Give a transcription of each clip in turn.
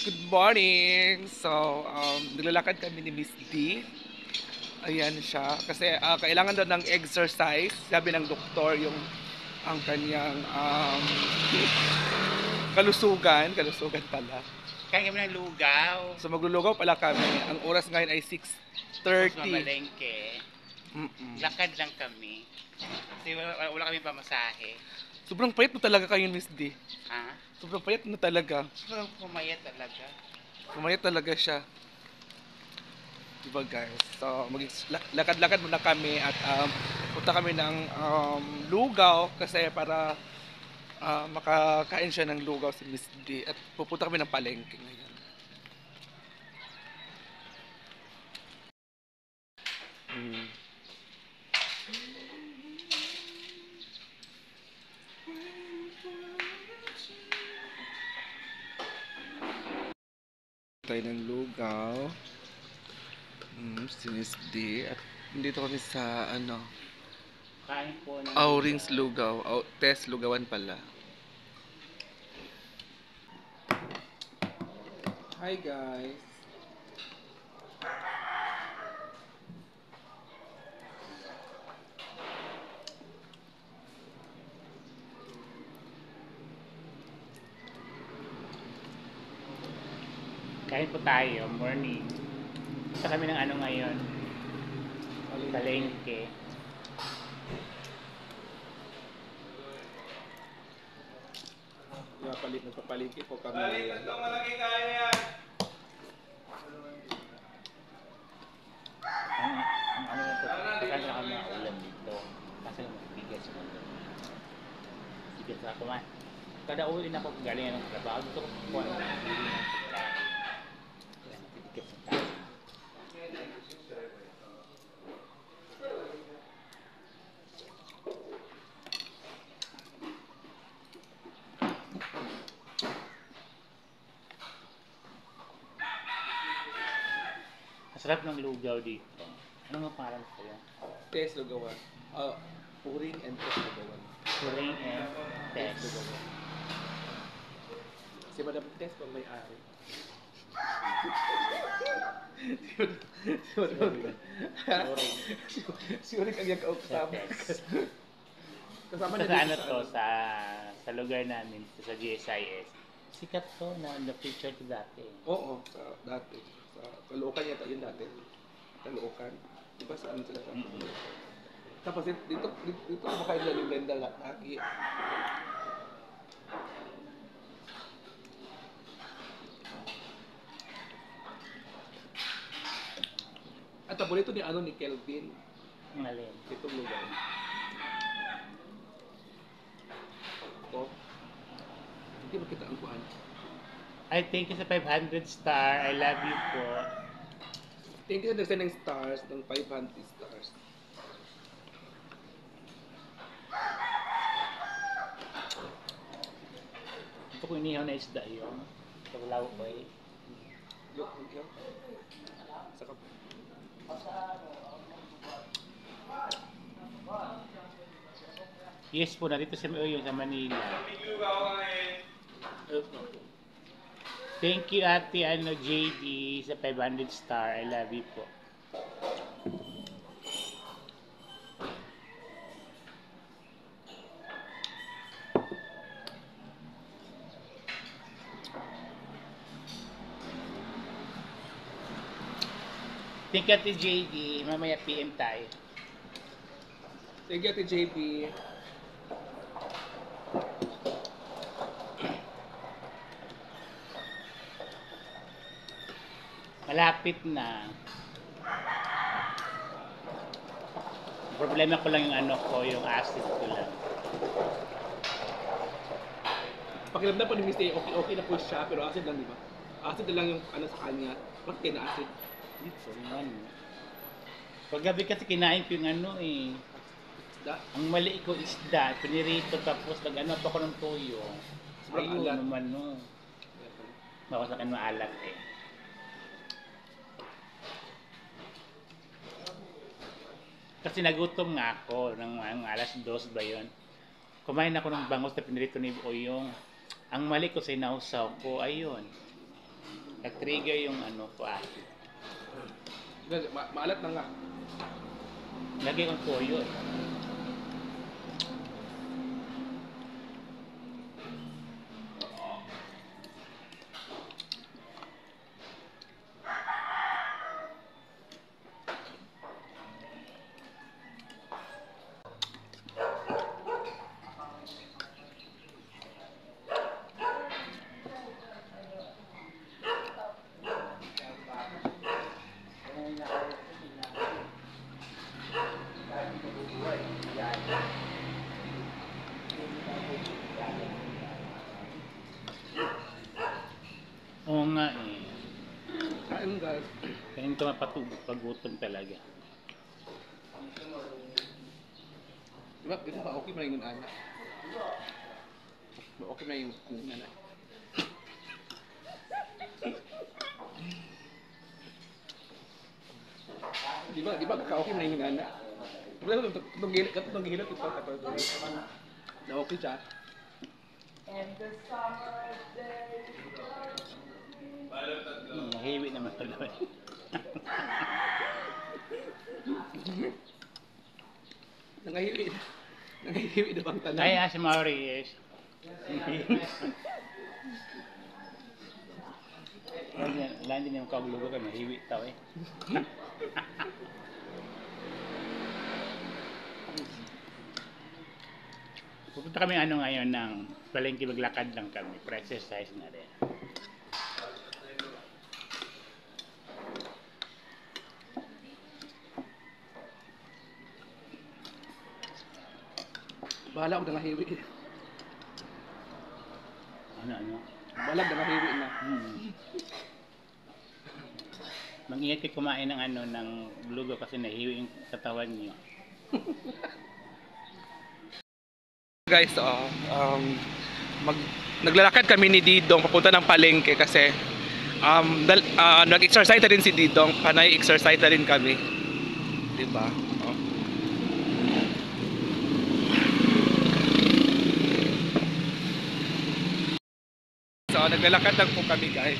Good morning! So, naglalakad kami ni Miss D. Ayan siya. Kasi kailangan daw ng exercise. Sabi ng doktor yung ang kanyang kalusugan. Kalusugan pala. Kaya kami ng lugaw. So, maglulugaw pala kami. Ang oras ngayon ay Tapos 6:30. mamalengke. Lakad lang kami. Kasi wala kami pamasahe. Sobrang payat mo talaga kayo, Miss D. Ha? Sobrang payat mo talaga. Sobrang pumayat talaga. Pumayat talaga siya. Diba guys? So, lakad-lakad muna kami at punta kami ng lugaw kasi para makakain siya ng lugaw si Miss D at pupunta kami ng palengke ngayon. Tayo ng lugaw. Si Miss D at dito kami sa Kain po ng Aurings Lugaw. Test Lugawan pala. Hi guys. Kain po tayo, morning. Punta kami ng ano ngayon? Palengke. Nagpapalingki po kami ngayon. Ang ano na ito, kasi na kami ulam dito. Kasi bigas mo. Bigas ako man. Kada uwi na ako galing ng trabaho, gusto ko kuha ng pagkain. Kaya natitigas na tayo. Masarap ng lugaw dito. Ano nga parang sa'yo? Test Lugawan. Uring and Test Lugawan. Puring and test. Si Madam Test pa may-ari. Puring. Si Uring ang yung kasama. Test. Kasama Sa niya ano dito to, sa lugar namin, sa GSIS. Sikat to na na-feature to dati. Oo, sa dati. Sa Caloocan yata yun dati. Caloocan. Diba saan sila sa Tapos dito kumakain nila ni Brenda lagi. At paborito ni ni Kelvin. Ang alin. Itong lugar. Ito. Hindi makita ang kuhan. I thank you sa 500 star. I love you po. Thank you sa nagsen ng stars, ng 500 stars. Ito ko inihaw na isda yun. Sa walaw ko eh. Look, okay. Saka Yes po, narito sa yung sa Manila. Thank you ate JD sa 500 star. I love you po. Thank you ate JD. Mamaya PM tayo. thank you, Ate JP. Malapit na. Problema ko lang yung ano ko, yung acid ko lang. Pakiramdam po ni Miss A, okay na po siya, pero acid lang, di ba? Acid na lang yung sa kanya. Bakit kayo na acid? Dito, yung ano. Paggabi kasi kinain ko yung ano eh. Isda? Ang mali ko isda, pinirito tapos nag-ano pa ko ng toyo. Sobrang Ayun alat. naman no. Baka sa akin maalat eh. Kasi nagutom nga ako ng alas 2 ba yun. Kumain ako ng bangos na pinirito ni Boyong. Ang mali ko sa inausaw ko, ayun. Nag-trigger yung ano ko Maalat na nga. Lagi kong toyo eh. Oo nga eh. Kain guys. Kaya ito mapatubog pag-gutom talaga. Diba, ito ba okay na yung anak? Okay na yung anak. Di ba ka-okay na yung anak? Itong gilot ito kapag na okay siya. Nahiwi naman tuloy. Nangahiwi na bang tanan? Kaya si Mauri is Lain din yung kabulugo ka, nahiwi tao eh. Pupunta kami ano ngayon ng palengke, maglakad lang kami, for exercise na rin. Bahala ako nangahiwi. Ano? Bahala nangahiwi na. Mag-ingat kayo kumain ng ano, ng bulugo kasi nahiwi yung katawan niyo. Guys, naglalakad kami ni Didong papunta ng palengke kasi nag-exercise na rin si Didong, panay exercise na rin kami. Diba? Oh. So, naglalakad lang po kami guys.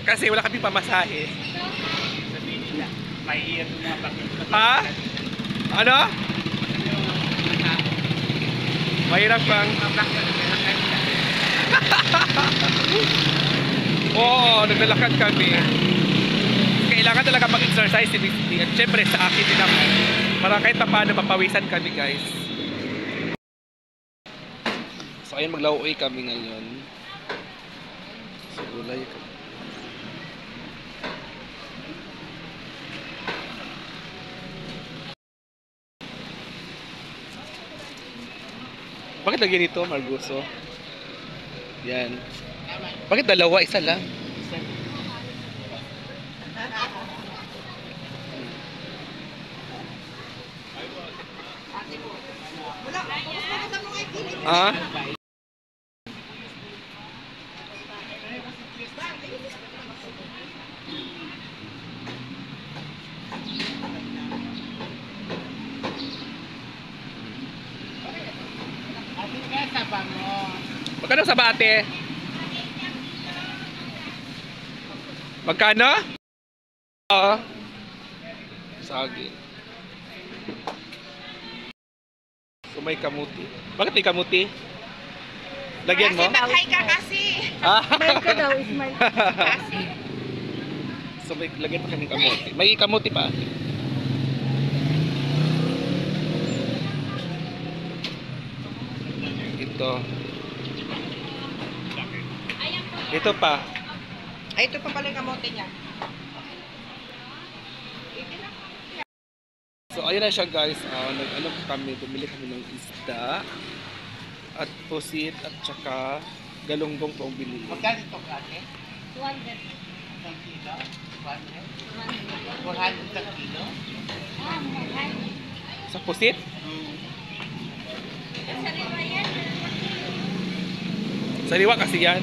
Kasi wala kami pamasahe. Sabihin nila, mahihirap yung mga bakit. Ha? Ano? Mahirap bang? Oo, naglalakad kami. Kailangan talaga mag-exercise si Misty. At syempre sa akin din naman. Para kahit pa paano mapawisan kami guys. So ayun, maglauoy kami ngayon. So gulay kami. Bakit lagyan ito, Margoso? Yan. Bakit dalawa? Isa lang. Ah? Magkano sa bate? Magkano? Oo. Sagi. So may kamuti. Bakit may kamuti? Lagyan mo? Kasi mag-hi ka kasi. Smile ka daw, smile. Kasi. So may lagyan pa kami kamuti. May kamuti pa. Ito. Ito pa. Ay, ito pa pala yung kamote niya. So ayun na siya guys. Nag-ano kami, bumili kami ng isda at pusit at saka galunggong po ang binili. Magkano ito klase? 200. Isang kilo? 400? 400 sa kilo? Ah, mahal. Sa pusit? Sariwa kasi yan.